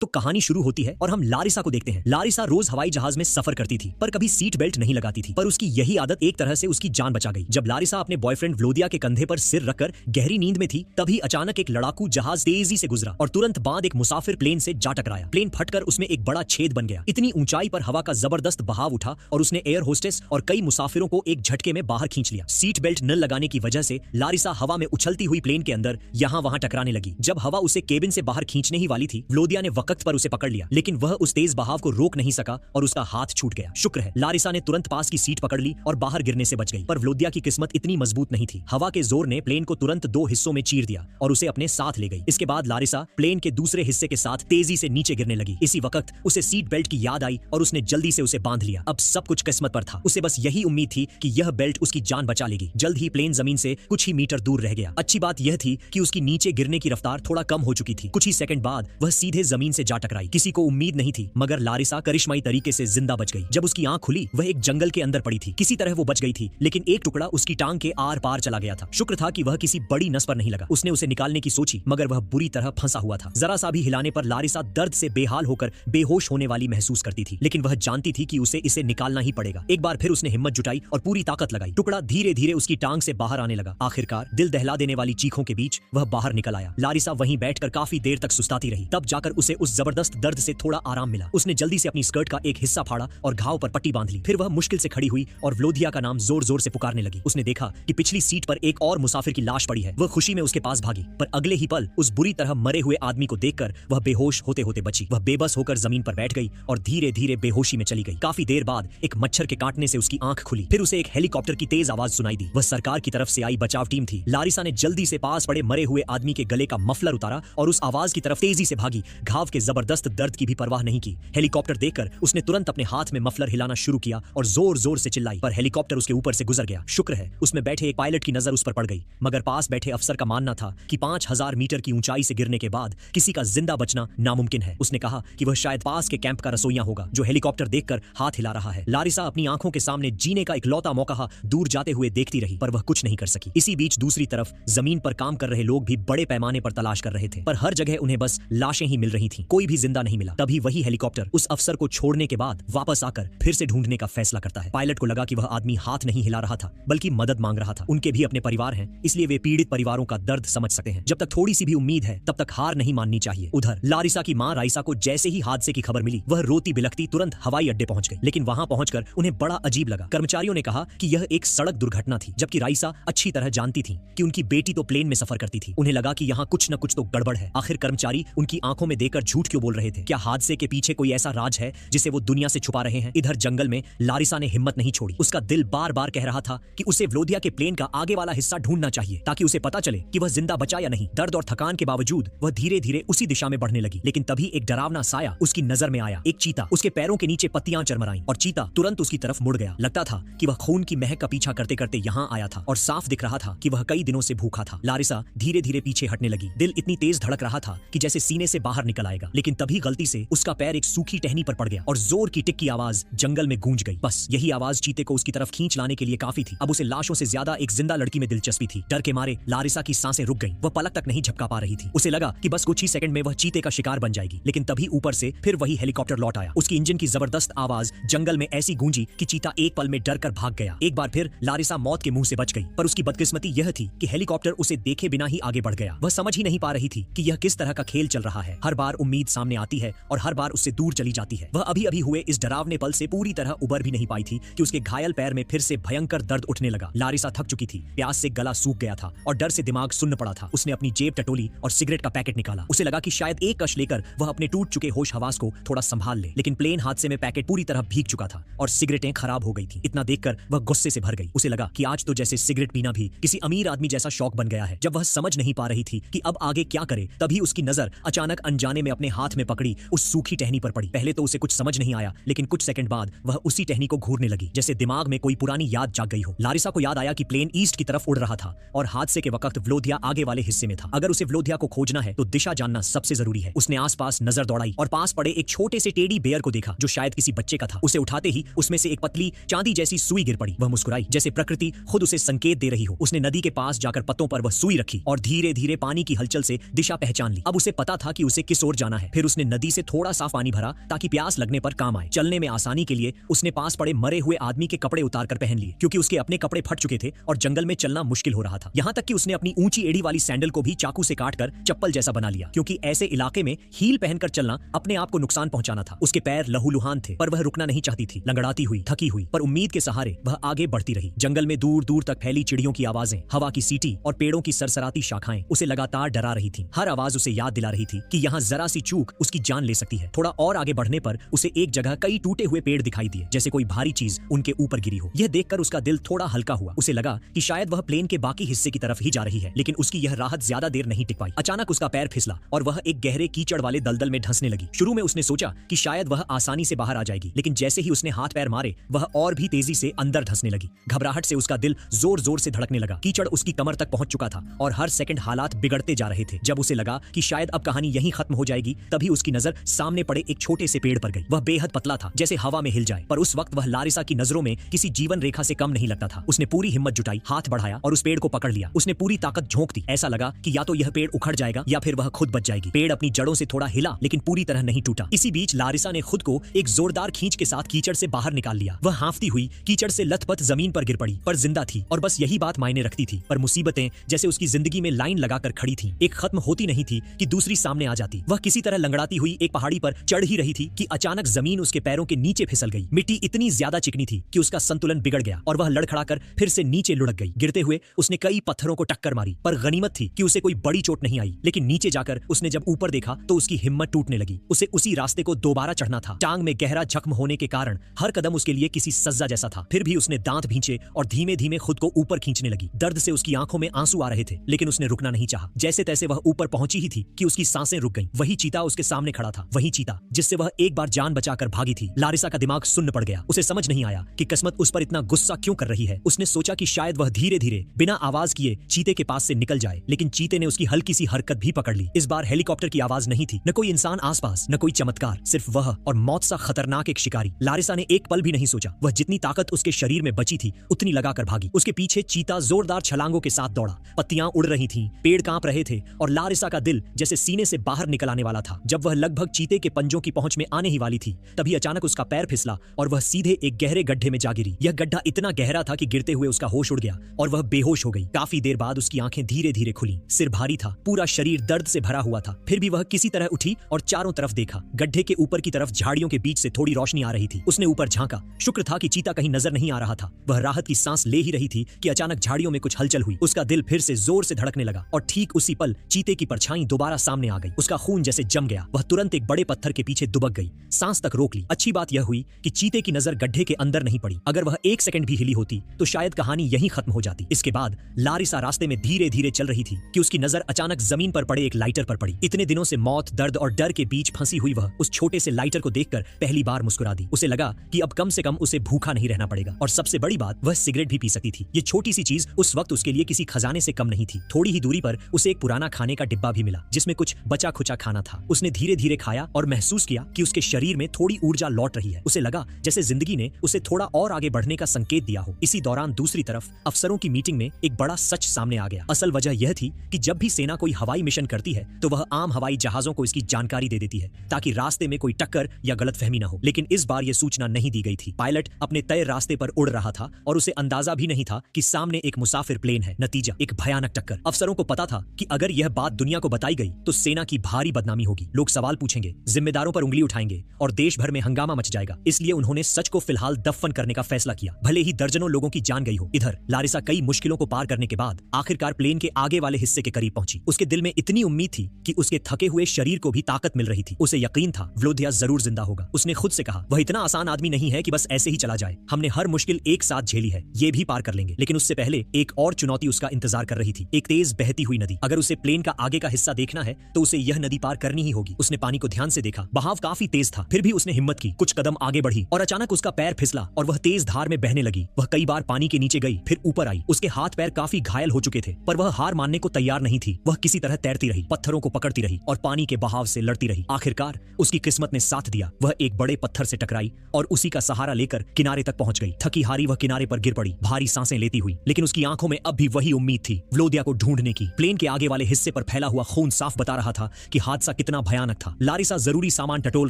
तो कहानी शुरू होती है और हम लारिसा को देखते हैं। लारिसा रोज हवाई जहाज में सफर करती थी पर कभी सीट बेल्ट नहीं लगाती थी, पर उसकी यही आदत एक तरह से उसकी जान बचा गई। जब लारिसा अपने बॉयफ्रेंड व्लोदिया के कंधे पर सिर रखकर गहरी नींद में थी, तभी अचानक एक लड़ाकू जहाज तेजी से गुजरा और तुरंत बाद एक मुसाफिर प्लेन से जा टकराया। प्लेन फटकर उसमें एक बड़ा छेद बन गया। इतनी ऊंचाई पर हवा का जबरदस्त बहाव उठा और उसने एयर होस्टेस और कई मुसाफिरों को एक झटके में बाहर खींच लिया। सीट बेल्ट न लगाने की वजह से लारिसा हवा में उछलती हुई प्लेन के अंदर यहाँ वहां टकराने लगी। जब हवा उसे केबिन से बाहर खींचने ही वाली थी, व्लोदिया ने वक्त पर उसे पकड़ लिया, लेकिन वह उस तेज बहाव को रोक नहीं सका और उसका हाथ छूट गया। शुक्र है लारिसा ने तुरंत पास की सीट पकड़ ली और बाहर गिरने से बच गई। पर व्लोदिया की किस्मत इतनी मजबूत नहीं थी। हवा के जोर ने प्लेन को तुरंत दो हिस्सों में चीर दिया और उसे अपने साथ ले गई। इसके बाद लारिसा प्लेन के दूसरे हिस्से के साथ तेजी से नीचे गिरने लगी। इसी वक्त उसे सीट बेल्ट की याद आई और उसने जल्दी से उसे बांध लिया। अब सब कुछ किस्मत पर था। उसे बस यही उम्मीद थी कि यह बेल्ट उसकी जान बचा लेगी। जल्द ही प्लेन जमीन से कुछ ही मीटर दूर रह गया। अच्छी बात यह थी कि उसकी नीचे गिरने की रफ्तार थोड़ा कम हो चुकी थी। कुछ ही सेकंड बाद वह सीधे जमीन से जा टकराई। किसी को उम्मीद नहीं थी, मगर लारिसा करिश्माई तरीके से जिंदा बच गई। जब उसकी आंख खुली, वह एक जंगल के अंदर पड़ी थी। किसी तरह वो बच गई थी, लेकिन एक टुकड़ा उसकी टांग के आर पार चला गया था। शुक्र था कि वह किसी बड़ी नस पर नहीं लगा। उसने उसे निकालने की सोची, मगर वह बुरी तरह फंसा हुआ था। जरा सा भी हिलाने पर लारिसा दर्द से बेहाल होकर बेहोश होने वाली महसूस करती थी, लेकिन वह जानती थी कि उसे इसे निकालना ही पड़ेगा। एक बार फिर उसने हिम्मत जुटाई और पूरी ताकत लगाई। टुकड़ा धीरे धीरे उसकी टांग से बाहर आने लगा। आखिरकार दिल दहला देने वाली चीखों के बीच वह बाहर निकल आया। लारिसा वहीं बैठकर काफी देर तक सुस्ताती रही। तब जाकर उसे उस जबरदस्त दर्द से थोड़ा आराम मिला। उसने जल्दी से अपनी स्कर्ट का एक हिस्सा फाड़ा और घाव पर पट्टी बांध ली। फिर वह मुश्किल से खड़ी हुई और व्लोदिया का नाम जोर जोर से पुकारने लगी। उसने देखा कि पिछली सीट पर एक और मुसाफिर की लाश पड़ी है। वह खुशी में उसके पास भागी, पर अगले ही पल उस बुरी तरह मरे हुए आदमी को देखकर वह बेहोश होते होते बची। वह बेबस होकर जमीन पर बैठ गई और धीरे धीरे बेहोशी में चली गई। काफी देर बाद एक मच्छर के काटने से उसकी आंख खुली। फिर उसे एक हेलीकॉप्टर की तेज आवाज सुनाई दी। वह सरकार की तरफ से आई बचाव टीम थी। लारिसा ने जल्दी से पास पड़े मरे हुए आदमी के गले का मफलर उतारा और उस आवाज की तरफ तेजी से भागी। घाव के जबरदस्त दर्द की भी परवाह नहीं की। हेलीकॉप्टर देखकर उसने तुरंत अपने हाथ में मफलर हिलाना शुरू किया और जोर जोर से चिल्लाई, पर हेलीकॉप्टर उसके ऊपर से गुजर गया। शुक्र है उसमें बैठे एक पायलट की नजर उस पर पड़ गई, मगर पास बैठे अफसर का मानना था कि 5000 मीटर की ऊंचाई से गिरने के बाद किसी का जिंदा बचना नामुमकिन है। उसने कहा कि वह शायद पास के कैंप का रसोइया होगा जो हेलीकॉप्टर देखकर हाथ हिला रहा है। लारिसा अपनी आंखों के सामने जीने का इकलौता मौका दूर जाते हुए देखती रही, पर वह कुछ नहीं कर सकी। इसी बीच दूसरी तरफ जमीन पर काम कर रहे लोग भी बड़े पैमाने पर तलाश कर रहे थे, पर हर जगह उन्हें बस लाशें ही मिल रही थीं। कोई भी जिंदा नहीं मिला। तभी वही हेलीकॉप्टर उस अफसर को छोड़ने के बाद वापस आकर फिर से ढूंढने का फैसला करता है। पायलट को लगा कि वह आदमी हाथ नहीं हिला रहा था, बल्कि मदद मांग रहा था। उनके भी अपने परिवार हैं, इसलिए वे पीड़ित परिवारों का दर्द समझ सकते हैं। जब तक थोड़ी सी भी उम्मीद है, तब तक हार नहीं माननी चाहिए। उधर लारिसा की मां राइसा को जैसे ही हादसे की खबर मिली, वह रोती बिलखती तुरंत हवाई अड्डे पहुंच गई। लेकिन वहां पहुंचकर उन्हें बड़ा अजीब लगा। कर्मचारियों ने कहा कि यह एक सड़क दुर्घटना थी, जबकि राइसा अच्छी तरह जानती थी कि उनकी बेटी तो प्लेन में सफर करती थी। उन्हें लगा कि यहाँ कुछ न कुछ तो गड़बड़ है। आखिर कर्मचारी उनकी आंखों में देखकर झूठ क्यों बोल रहे थे? क्या हादसे के पीछे कोई ऐसा राज है जिसे वो दुनिया से छुपा रहे हैं? इधर जंगल में लारिसा ने हिम्मत नहीं छोड़ी। उसका दिल बार बार कह रहा था कि उसे व्लोदिया के प्लेन का आगे वाला हिस्सा ढूंढना चाहिए, ताकि उसे पता चले कि वह जिंदा बचा या नहीं। दर्द और थकान के बावजूद वह धीरे धीरे उसी दिशा में बढ़ने लगी। लेकिन तभी एक डरावना साया उसकी नजर में आया। एक चीता। उसके पैरों के नीचे पत्तियां चरमराईं और चीता तुरंत उसकी तरफ मुड़ गया। लगता था कि वह खून की महक का पीछा करते करते यहाँ आया था और साफ दिख रहा था कि वह कई दिनों से भूखा था। लारिसा धीरे धीरे पीछे हटने लगी। दिल इतनी तेज धड़क रहा था कि जैसे सीने से बाहर निकल आएगा। लेकिन तभी गलती से उसका पैर एक सूखी टहनी पर पड़ गया और जोर की टिक की आवाज जंगल में गूंज गई। बस यही आवाज चीते को उसकी तरफ खींच लाने के लिए काफी थी। अब उसे लाशों से ज्यादा एक जिंदा लड़की में दिलचस्पी थी। डर के मारे लारिसा की सांसें रुक गईं। वह पलक तक नहीं झपका पा रही थी। उसे लगा कि बस कुछ ही सेकंड में वह चीते का शिकार बन जाएगी। लेकिन तभी ऊपर से फिर वही हेलीकॉप्टर लौट आया। उसकी इंजन की जबरदस्त आवाज जंगल में ऐसी गूंजी कि चीता एक पल में डर कर भाग गया। एक बार फिर लारिसा मौत के मुंह से बच गई, पर उसकी बदकिस्मती यह थी कि हेलीकॉप्टर उसे देखे बिना ही आगे बढ़ गया। वह समझ ही नहीं पा रही थी कि यह किस तरह का खेल चल रहा है। हर बार उम्मीद सामने आती है और हर बार उससे दूर चली जाती है। वह अभी अभी हुए इस डरावने पल से पूरी तरह उबर भी नहीं पाई थी कि उसके घायल पैर में फिर से भयंकर दर्द उठने लगा। लारिसा थक चुकी थी, प्यास से गला सूख गया था और डर से दिमाग सुन्न पड़ा था। उसने अपनी जेब टटोली और सिगरेट का पैकेट निकाला। उसे लगा कि शायद एक कश लेकर वह अपने टूट चुके होश हवास को थोड़ा संभाल ले, लेकिन प्लेन हादसे में पैकेट पूरी तरह भीग चुका था और सिगरेटें खराब हो गई थी। इतना देखकर वह गुस्से से भर गई। उसे लगा कि आज तो जैसे सिगरेट पीना भी किसी अमीर आदमी जैसा शौक बन गया है। जब वह समझ नहीं पा रही थी कि अब आगे क्या करे, तभी उसकी नजर अचानक अनजाने में अपने हाथ में पकड़ी उस सूखी टहनी पर पड़ी। पहले तो उसे कुछ समझ नहीं आया, लेकिन कुछ सेकंड बाद वह उसी टहनी को घूरने लगी, जैसे दिमाग में कोई पुरानी याद जाग गई हो। लारिसा को याद आया कि प्लेन ईस्ट की तरफ उड़ रहा था और हादसे के वक्त व्लोदिया आगे वाले हिस्से में था। अगर उसे व्लोदिया को खोजना है तो दिशा जानना सबसे जरूरी है। उसने आसपास नजर दौड़ाई और पास पड़े एक छोटे से टेडी बेयर को देखा जो शायद किसी बच्चे का था। उसे उठाते ही उसमें से एक पतली चांदी जैसी सुई गिर पड़ी। वह मुस्कुराई जैसे प्रकृति खुद उसे संकेत दे रही हो। उसने नदी के पास जाकर पत्तों पर वह सुई रखी और धीरे धीरे पानी की हलचल से दिशा पहचान ली। अब उसे पता था कि उसे किस ओर जाना जाना है। फिर उसने नदी से थोड़ा साफ पानी भरा ताकि प्यास लगने पर काम आए। चलने में आसानी के लिए उसने पास पड़े मरे हुए आदमी के कपड़े उतार कर पहन लिए, क्योंकि उसके अपने कपड़े फट चुके थे और जंगल में चलना मुश्किल हो रहा था। यहाँ तक कि उसने अपनी ऊंची एड़ी वाली सैंडल को भी चाकू से काटकर चप्पल जैसा बना लिया, क्योंकि ऐसे इलाके में हील पहनकर चलना अपने आप को नुकसान पहुंचाना था। उसके पैर लहूलुहान थे, पर वह रुकना नहीं चाहती थी। लंगड़ाती हुई, थकी हुई, पर उम्मीद के सहारे वह आगे बढ़ती रही। जंगल में दूर दूर तक फैली चिड़ियों की आवाजें, हवा की सीटी और पेड़ों की सरसराती शाखाएं उसे लगातार डरा रही थी। हर आवाज उसे याद दिला रही थी कि यहाँ जरा सी चूक उसकी जान ले सकती है। थोड़ा और आगे बढ़ने पर उसे एक जगह कई टूटे हुए पेड़ दिखाई दिए, जैसे कोई भारी चीज उनके ऊपर गिरी हो। यह देखकर उसका दिल थोड़ा हल्का हुआ। उसे लगा कि शायद वह प्लेन के बाकी हिस्से की तरफ ही जा रही है, लेकिन उसकी यह राहत ज्यादा देर नहीं टिक पाई। अचानक उसका पैर फिसला और वह एक गहरे कीचड़ वाले दलदल में धंसने लगी। शुरू में उसने सोचा कि शायद वह आसानी से बाहर आ जाएगी, लेकिन जैसे ही उसने हाथ पैर मारे वह और भी तेजी से अंदर धंसने लगी। घबराहट से उसका दिल जोर जोर से धड़कने लगा। कीचड़ उसकी कमर तक पहुंच चुका था और हर सेकंड हालात बिगड़ते जा रहे थे। जब उसे लगा कि शायद अब कहानी यहीं खत्म हो जाएगी, तभी उसकी नजर सामने पड़े एक छोटे से पेड़ पर गई। वह बेहद पतला था, जैसे हवा में हिल जाए, पर उस वक्त वह लारिसा की नजरों में किसी जीवन रेखा से कम नहीं लगता था। उसने पूरी हिम्मत जुटाई, हाथ बढ़ाया और उस पेड़ को पकड़ लिया। उसने पूरी ताकत झोंक दी। ऐसा लगा कि या तो यह पेड़ उखड़ जाएगा या फिर वह खुद बच जाएगी। पेड़ अपनी जड़ों से थोड़ा हिला, लेकिन पूरी तरह नहीं टूटा। इसी बीच लारिसा ने खुद को एक जोरदार खींच के साथ कीचड़ से बाहर निकाल लिया। वह हांफती हुई कीचड़ से लथपथ जमीन पर गिर पड़ी, पर जिंदा थी और बस यही बात मायने रखती थी। पर मुसीबतें जैसे उसकी जिंदगी में लाइन लगाकर खड़ी थीं। एक खत्म होती नहीं थी कि दूसरी सामने आ जाती। वह किसी तरह लंगड़ाती हुई एक पहाड़ी पर चढ़ ही रही थी कि अचानक जमीन उसके पैरों के नीचे फिसल गई। मिट्टी इतनी ज्यादा चिकनी थी कि उसका संतुलन बिगड़ गया और वह लड़खड़ाकर फिर से नीचे लुढ़क गई। गिरते हुए उसने कई पत्थरों को टक्कर मारी, पर गनीमत थी कि उसे कोई बड़ी चोट नहीं आई। लेकिन नीचे जाकर उसने जब ऊपर देखा तो उसकी हिम्मत टूटने लगी। उसे उसी रास्ते को दोबारा चढ़ना था। टांग में गहरा जख्म होने के कारण हर कदम उसके लिए किसी सज्जा जैसा था। फिर भी उसने दांत भींचे और धीमे धीमे खुद को ऊपर खींचने लगी। दर्द से उसकी आंखों में आंसू आ रहे थे, लेकिन उसने रुकना नहीं चाहा। जैसे तैसे वह ऊपर पहुंची ही थी कि उसकी सांसें रुक गईं। वही चीता उसके सामने खड़ा था, वही चीता जिससे वह एक बार जान बचाकर भागी थी। लारिसा का दिमाग सुन्न पड़ गया। उसे समझ नहीं आया कि किस्मत उस पर इतना गुस्सा क्यों कर रही है। उसने सोचा कि शायद वह धीरे धीरे बिना आवाज किए चीते के पास से निकल जाए, लेकिन चीते ने उसकी हल्की सी हरकत भी पकड़ ली। इस बार हेलीकॉप्टर की आवाज नहीं थी, न कोई इंसान आसपास, न कोई चमत्कार, सिर्फ वह और मौत सा खतरनाक एक शिकारी। लारिसा ने एक पल भी नहीं सोचा। वह जितनी ताकत उसके शरीर में बची थी उतनी लगाकर भागी। उसके पीछे चीता जोरदार छलांगों के साथ दौड़ा। पत्तियां उड़ रही थीं, पेड़ कांप रहे थे और लारिसा का दिल जैसे सीने से बाहर निकल आने वाला था। जब वह लगभग चीते के पंजों की पहुंच में आने ही वाली थी, तभी अचानक उसका पैर फिसला और वह सीधे एक गहरे गड्ढे में जा गिरी। यह गड्ढा इतना गहरा था कि गिरते हुए उसका होश उड़ गया और वह बेहोश हो गई। काफी देर बाद उसकी आंखें धीरे धीरे खुली। सिर भारी था, पूरा शरीर दर्द से भरा हुआ था, फिर भी वह किसी तरह उठी और चारों तरफ देखा। गड्ढे के ऊपर की तरफ झाड़ियों के बीच से थोड़ी रोशनी आ रही थी। उसने ऊपर झांका। शुक्र था कि चीता कहीं नजर नहीं आ रहा था। वह राहत की सांस ले ही रही थी कि अचानक झाड़ियों में कुछ हलचल हुई। उसका दिल फिर से जोर से धड़कने लगा और ठीक उसी पल चीते की परछाई दोबारा सामने आ गई। उसका खून जैसे जम गया। वह तुरंत एक बड़े पत्थर के पीछे दुबक गई, सांस तक रोक ली। अच्छी बात यह हुई कि चीते की नजर गड्ढे के अंदर नहीं पड़ी। अगर वह एक सेकंड भी हिली होती तो शायद कहानी यहीं खत्म हो जाती। इसके बाद लारिसा रास्ते में धीरे धीरे चल रही थी कि उसकी नजर अचानक जमीन पर पड़े एक लाइटर पर पड़ी। इतने दिनों से मौत, दर्द और डर के बीच फंसी हुई वह उस छोटे से लाइटर को देखकर पहली बार मुस्कुरा दी। उसे लगा कि अब कम से कम उसे भूखा नहीं रहना पड़ेगा और सबसे बड़ी बात, वह सिगरेट भी पी सकती थी। ये छोटी सी चीज उस वक्त उसके लिए किसी खजाने से कम नहीं थी। थोड़ी ही दूरी पर उसे एक पुराना खाने का डिब्बा भी मिला जिसमें कुछ बचा खुचा खाना था। उसने धीरे धीरे खाया और महसूस किया कि उसके शरीर में थोड़ी ऊर्जा लौट रही है। उसे लगा जैसे जिंदगी ने उसे थोड़ा और आगे बढ़ने का संकेत दिया हो। इसी दौरान दूसरी तरफ अफसरों की मीटिंग में एक बड़ा सच सामने आ गया। असल वजह यह थी कि जब भी सेना कोई हवाई मिशन करती है तो वह आम हवाई जहाजों को इसकी जानकारी दे देती है ताकि रास्ते में कोई टक्कर या गलतफहमी न हो। लेकिन इस बार यह सूचना नहीं दी गई थी। पायलट अपने तय रास्ते पर उड़ रहा था और उसे अंदाजा भी नहीं था कि सामने एक मुसाफिर प्लेन है। नतीजा, एक भयानक टक्कर। अफसरों को पता था कि अगर यह बात दुनिया को बताई गई तो सेना की भारी बदनामी होगी। लोग सवाल पूछेंगे, जिम्मेदारों पर उंगली उठाएंगे और देश भर में हंगामा मच जाएगा। इसलिए उन्होंने सच को फिलहाल दफन करने का फैसला किया, भले ही दर्जनों लोगों की जान गई हो। इधर लारिसा कई मुश्किलों को पार करने के बाद आखिरकार प्लेन के आगे वाले हिस्से के करीब पहुंची। उसके दिल में इतनी उम्मीद थी कि उसके थके हुए शरीर को भी ताकत मिल रही थी। उसे यकीन था व्लोदिया जरूर जिंदा होगा। उसने खुद से कहा, वह इतना आसान आदमी नहीं है कि बस ऐसे ही चला जाए। हमने हर मुश्किल एक साथ झेली है, ये भी पार कर लेंगे। लेकिन उससे पहले एक और चुनौती उसका इंतजार कर रही थी, एक तेज बहती हुई नदी। अगर उसे प्लेन का आगे का हिस्सा देखना है तो उसे यह नदी पार करनी ही होगी। उसने पानी को ध्यान से देखा। बहाव काफी तेज था, फिर भी उसने हिम्मत की, कुछ कदम आगे बढ़ी और अचानक उसका पैर फिसला और वह तेज धार में बहने लगी। वह कई बार पानी के नीचे गई, फिर ऊपर आई। उसके हाथ पैर काफी घायल हो चुके थे, पर वह हार मानने को तैयार नहीं थी। वह किसी तरह तैरती रही, पत्थरों को पकड़ती रही और पानी के बहाव से लड़ती रही। आखिरकार उसकी किस्मत ने साथ दिया। वह एक बड़े पत्थर से टकराई और उसी का सहारा लेकर किनारे तक पहुंच गई। थकी हारी वह किनारे पर गिर पड़ी, भारी सांसें लेती हुई। लेकिन उसकी आंखों में अब भी वही उम्मीद थी, व्लोदिया को ढूंढने की। प्लेन के आगे वाले हिस्से पर फैला हुआ खून साफ बता रहा था कि हादसा कितना भयानक था। लारिसा जरूरी सामान टटोल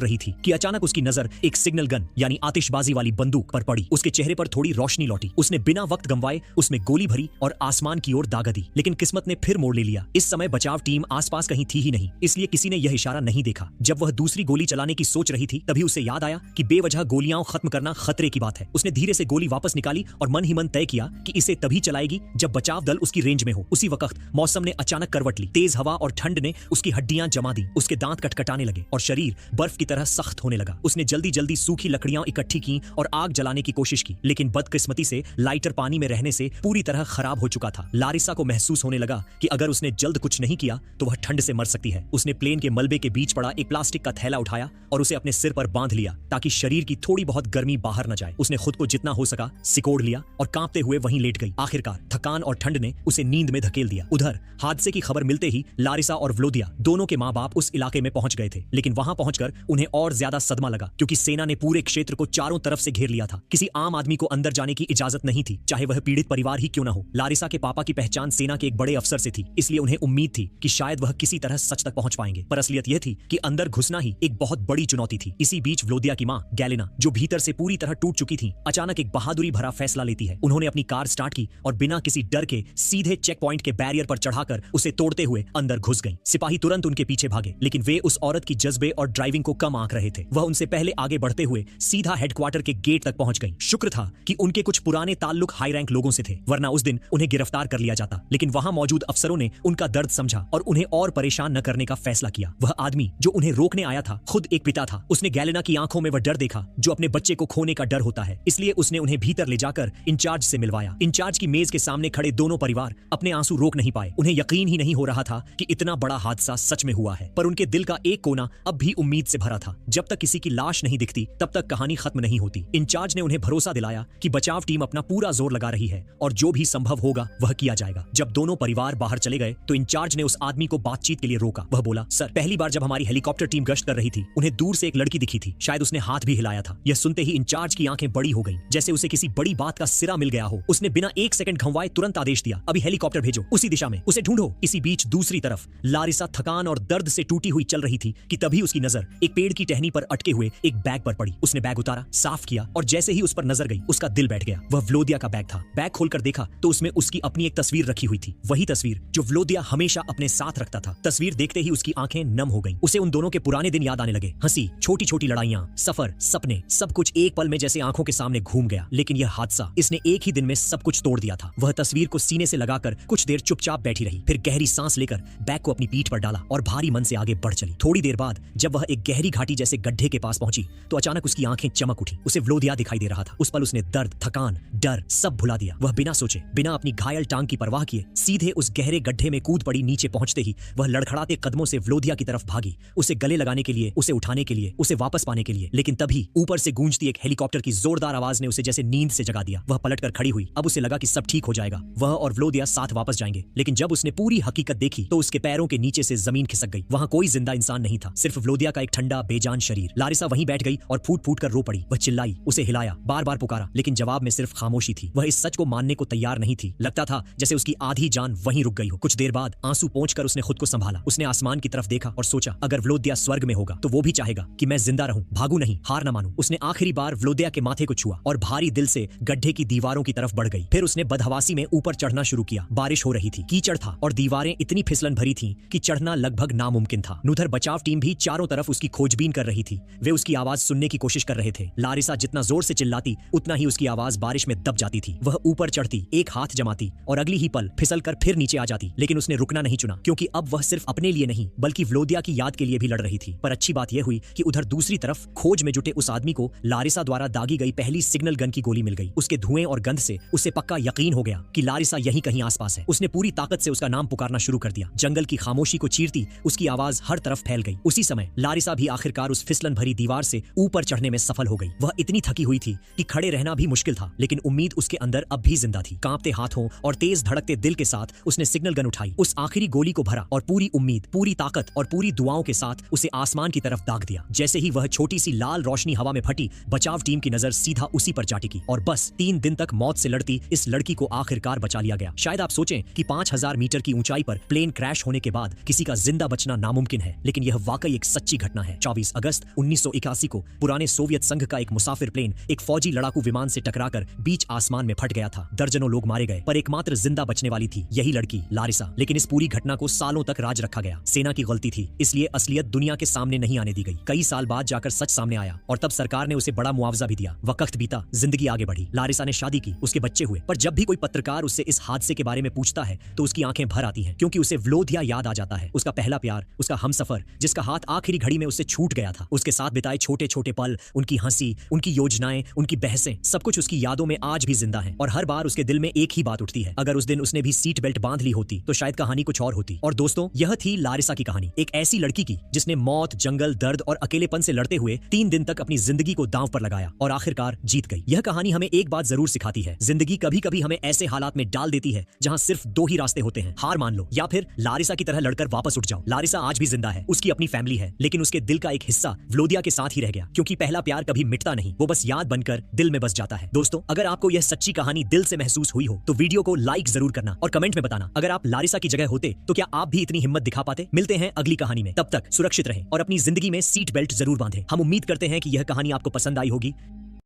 रही थी कि अचानक उसकी नजर एक सिग्नल गन यानी आतिशबाजी वाली बंदूक पर पड़ी। उसके चेहरे पर थोड़ी रोशनी लौटी। उसने बिना वक्त गंवाए उसमें गोली भरी और आसमान की ओर दागा दी। लेकिन किस्मत ने फिर मोड़ ले लिया। इस समय बचाव टीम आसपास कहीं थी ही नहीं, इसलिए किसी ने यह इशारा नहीं देखा। जब वह दूसरी गोली चलाने की सोच रही थी तभी उसे याद आया कि बेवजह गोलियां खत्म करना खतरे की बात है। उसने धीरे से गोली वापस निकाली और मन ही मन तय किया कि इसे तभी चलाएगी जब बचाव दल उसकी रेंज में हो। उसी वक्त मौसम ने अचानक करवट ली। तेज हवा और ठंड ने उसकी हड्डियां जमा दी। उसके दांत कटकटाने लगे और शरीर बर्फ की तरह सख्त होने लगा। उसने जल्दी जल्दी सूखी लकड़ियां इकट्ठी की और आग जलाने की कोशिश की, लेकिन बदकिस्मती से लाइटर पानी में रहने से पूरी तरह खराब हो चुका था। लारिसा को महसूस होने लगा कि अगर उसने जल्द कुछ नहीं किया तो वह ठंड से मर सकती है। उसने प्लेन के मलबे के बीच पड़ा एक प्लास्टिक का थैला उठाया और उसे अपने सिर पर बांध लिया ताकि शरीर की थोड़ी बहुत गर्मी बाहर न जाए। उसने खुद को जितना हो सका सिकोड़ लिया और कांपते हुए वहीं लेट गई। आखिरकार थकान और ठंड ने उसे नींद में धकेल दिया। उधर हादसे की खबर मिलते ही लारिसा और व्लोदिया दोनों के माँ बाप उस इलाके में पहुंच गए थे, लेकिन वहां पहुंचकर उन्हें और ज्यादा सदमा लगा क्योंकि सेना ने पूरे क्षेत्र को चारों तरफ से घेर लिया था। किसी आम आदमी को अंदर जाने की इजाजत नहीं थी, चाहे वह पीड़ित परिवार ही क्यों न हो। लारिसा के पापा की पहचान सेना के एक बड़े अफसर से थी, इसलिए उन्हें उम्मीद थी कि शायद वह किसी तरह सच तक पहुंच पाएंगे, पर असलियत यह थी कि अंदर घुसना ही एक बहुत बड़ी चुनौती थी। इसी बीच व्लोदिया की माँ गैलेना, जो भीतर से पूरी तरह टूट चुकी थी, अचानक एक बहादुरी भरा फैसला लेती है। उन्होंने अपनी कार स्टार्ट की और बिना किसी डर के सीधे चेक पॉइंट के बैरियर पर चढ़ाकर उसे तोड़ते हुए अंदर घुस गईं। सिपाही तुरंत उनके पीछे भागे, लेकिन वे उस औरत की जज्बे और ड्राइविंग को कम आंक रहे थे। वह उनसे पहले आगे बढ़ते हुए सीधा हेडक्वार्टर के गेट तक पहुंच गईं। शुक्र था कि उनके कुछ पुराने ताल्लुक हाई रैंक लोगों से थे, वरना उस दिन उन्हें गिरफ्तार कर लिया जाता। लेकिन वहां मौजूद अफसरों ने उनका दर्द समझा और उन्हें और परेशान न करने का फैसला किया। वह आदमी जो उन्हें रोकने आया था खुद एक पिता था। उसने गैलेना की आंखों में वह डर देखा जो अपने बच्चे को खोने का डर होता है, इसलिए उसने उन्हें भीतर ले जाकर इंचार्ज से मिलवाया। इंचार्ज की मेज के सामने खड़े दोनों परिवार अपने आंसू रोक नहीं पाए। उन्हें यकीन ही नहीं हो रहा था कि इतना बड़ा हादसा सच में हुआ है, पर उनके दिल का एक कोना अब भी उम्मीद से भरा था। जब तक किसी की लाश नहीं दिखती तब तक कहानी खत्म नहीं होती। इंचार्ज ने उन्हें भरोसा दिलाया कि बचाव टीम अपना पूरा जोर लगा रही है और जो भी संभव होगा वह किया जाएगा। जब दोनों परिवार बाहर चले गए तो इंचार्ज ने उस आदमी को बातचीत के लिए रोका। वह बोला, सर, पहली बार जब हमारी हेलीकॉप्टर टीम गश्त कर रही थी उन्हें दूर से एक लड़की दिखी थी, शायद उसने हाथ भी हिलाया था। यह सुनते ही इंचार्ज की आंखें बड़ी हो गईं, जैसे उसे किसी बड़ी बात का सिरा मिल गया हो। उसने बिना एक सेकंड घंवाए तुरंत आदेश दिया, अभी हेलीकॉप्टर भेजो, उसी दिशा में, उसे ढूंढो। इसी बीच दूसरी तरफ लारिसा थकान और दर्द से टूटी हुई चल रही थी कि तभी उसकी नजर एक पेड़ की टहनी पर अटके हुए एक बैग पर पड़ी। उसने बैग उतारा, साफ किया और जैसे ही उस पर नजर गई उसका दिल बैठ गया। वह व्लोदिया का बैग था। बैग खोलकर देखा तो उसमें उसकी अपनी एक तस्वीर रखी हुई थी, वही तस्वीर जो व्लोदिया हमेशा अपने साथ रखता था। तस्वीर देखते ही उसकी आंखें नम हो गईं। उसे उन दोनों के पुराने दिन याद आने लगे। हंसी, छोटी छोटी लड़ाइयां, सफर, सपने, सब कुछ एक पल में जैसे आंखों के सामने घूम गया। लेकिन यह हादसा, इसने एक ही दिन में सब कुछ तोड़ दिया था। वह तस्वीर को सीने से लगाकर कुछ देर चुपचाप बैठी रही, फिर गहरी सांस लेकर बैग को अपनी पीठ पर डाला और भारी मन से आगे बढ़ चली। थोड़ी देर बाद जब वह एक गहरी घाटी जैसे गड्ढे के पास पहुंची तो अचानक उसकी आंखें चमक उठी। उसे व्लोदिया दिखाई दे रहा था। उस पल उसने दर्द, थकान, डर सब भुला दिया। वह बिना सोचे, बिना अपनी घायल टांग की परवाह किए सीधे उस गहरे गड्ढे में कूद पड़ी। नीचे पहुंचते ही वह लड़खड़ाते कदमों से व्लोदिया की तरफ भागी, उसे गले लगाने के लिए, उसे उठाने के लिए, उसे वापस पाने के लिए। लेकिन तभी ऊपर से गूंजती एक हेलीकॉप्टर की जोरदार आवाज ने उसे जैसे नींद से जगा दिया। वह पलटकर खड़ी हुई। अब उसे लगा कि सब ठीक हो जाएगा, वह और व्लोदिया साथ वापस जाएंगे। लेकिन जब उसने पूरी हकीकत देखी तो उसके पैरों के नीचे से जमीन खिसक गई। वहां कोई जिंदा इंसान नहीं था, सिर्फ व्लोदिया का एक ठंडा बेजान शरीर। लारिसा वहीं बैठ गई और फूट फूट कर रो पड़ी। वह चिल्लाई, उसे हिलाया, बार बार पुकारा, लेकिन जवाब में सिर्फ खामोशी थी। वह इस सच को मानने को तैयार नहीं थी। लगता था जैसे उसकी आधी जान वहीं रुक गई हो। कुछ देर बाद आंसू पोंछकर उसने खुद को संभाला। उसने आसमान की तरफ देखा और सोचा, अगर व्लोदिया स्वर्ग में होगा तो वो भी चाहेगा कि मैं जिंदा रहूं, भागू नहीं, हार न मानूं। उसने आखिरी बार व्लोदिया के माथे को छुआ और भारी दिल से गड्ढे की दीवारों की तरफ बढ़ गई। फिर उसने बदहवासी में ऊपर चढ़ना शुरू किया। बारिश हो रही थी, कीचड़ था और दीवारें इतनी फिसलन भरी थीं कि चढ़ना लगभग नामुमकिन था। उधर बचाव टीम भी चारों तरफ उसकी खोजबीन कर रही थी। वे उसकी आवाज सुनने की कोशिश कर रहे थे। लारिसा जितना जोर से चिल्लाती उतना ही उसकी आवाज बारिश में दब जाती थी। वह ऊपर चढ़ती, एक हाथ जमाती और अगली ही पल फिसल कर फिर नीचे आ जाती। लेकिन उसने रुकना नहीं चुना, क्योंकि अब वह सिर्फ अपने लिए नहीं बल्कि व्लोदिया की याद के लिए भी लड़ रही थी। पर अच्छी बात यह हुई कि उधर दूसरी तरफ खोज में जुटे उस आदमी को लारिसा द्वारा दागी गई पहली सिग्नल गन की गोली मिल गई। उसके धुएं और गंध से उसे पक्का यकीन हो गया कि लारिसा यहीं कहीं आसपास है। उसने पूरी ताकत से उसका नाम पुकारना शुरू कर दिया। जंगल की खामोशी को चीरती उसकी आवाज हर तरफ फैल गई। उसी समय लारिसा भी आखिरकार उस फिसलन भरी दीवार से ऊपर चढ़ने में सफल हो गई। वह इतनी थकी हुई थी कि खड़े रहना भी मुश्किल था, लेकिन उम्मीद उसके अंदर अब भी जिंदा थी। कांपते हाथों और तेज धड़कते दिल के साथ उसने सिग्नल गन उठाई, उस आखिरी गोली को भरा और पूरी उम्मीद, पूरी ताकत और पूरी दुआओं के साथ उसे आसमान की तरफ दाग दिया। जैसे ही वह छोटी सी लाल रोशनी हवा में फटी, बचाव टीम की नजर सीधा उसी पर जा टिकी और बस 3 दिन तक मौत से लड़ती इस लड़की को आखिरकार बचा लिया गया। शायद आप सोचें कि 5000 मीटर की ऊंचाई पर प्लेन क्रैश होने के बाद किसी का जिंदा बचना नामुमकिन नामुमकिन है, लेकिन यह वाकई एक सच्ची घटना है। 24 अगस्त 1981 को पुराने सोवियत संघ का एक मुसाफिर प्लेन एक फौजी लड़ाकू विमान से टकराकर बीच आसमान में फट गया था। दर्जनों लोग मारे गए, पर एकमात्र जिंदा बचने वाली थी यही लड़की लारिसा। लेकिन इस पूरी घटना को सालों तक राज रखा गया। सेना की गलती थी, इसलिए असलियत दुनिया के सामने नहीं आने दी गई। कई साल बाद जाकर सच सामने आया और तब सरकार ने उसे बड़ा मुआवजा भी दिया। वक्त बीता, जिंदगी आगे बढ़ी। लारिसा ने शादी की, उसके बच्चे हुए, पर जब भी कोई पत्रकार उससे इस हादसे के बारे में पूछता है तो उसकी आंखें भर आती हैं, क्योंकि उसे व्लोदिया याद आ जाता है। उसका पहला प्यार, उसका हमसफर, जिसका हाथ आखिरी घड़ी में उससे छूट गया था। उसके साथ बिताए छोटे छोटे पल, उनकी हंसी, उनकी योजनाएं, उनकी बहसें, सब कुछ उसकी यादों में आज भी जिंदा है। और हर बार उसके दिल में एक ही बात उठती है, अगर उस दिन उसने भी सीट बेल्ट बांध ली होती तो शायद कहानी कुछ और होती। और दोस्तों, यह थी लारिसा की कहानी, एक ऐसी लड़की की जिसने मौत, जंगल, दर्द और अकेलेपन से लड़ते हुए 3 दिन तक अपनी जिंदगी को दांव पर लगाया और आखिरकार जीत गई। यह कहानी हमें एक बात जरूर सिखाती है, जिंदगी कभी कभी हमें ऐसे हालात में डाल देती है जहां सिर्फ 2 ही रास्ते होते हैं, हार मान लो या फिर लारिसा की तरह लड़कर वापस उठ जाओ। लारिसा आज भी जिंदा है, उसकी अपनी फैमिली है, लेकिन उसके दिल का एक हिस्सा व्लोदिया के साथ ही रह गया, क्योंकि पहला प्यार कभी मिटता नहीं, वो बस याद बनकर दिल में बस जाता है। दोस्तों, अगर आपको यह सच्ची कहानी दिल से महसूस हुई हो तो वीडियो को लाइक जरूर करना और कमेंट में बताना, अगर आप लारिसा की जगह होते तो क्या आप भी इतनी हिम्मत दिखा पाते। मिलते हैं अगली कहानी में, तब तक सुरक्षित रहें और अपनी जिंदगी में सीट बेल्ट जरूर बांधें। हम उम्मीद करते हैं कि यह कहानी आपको पसंद आई होगी।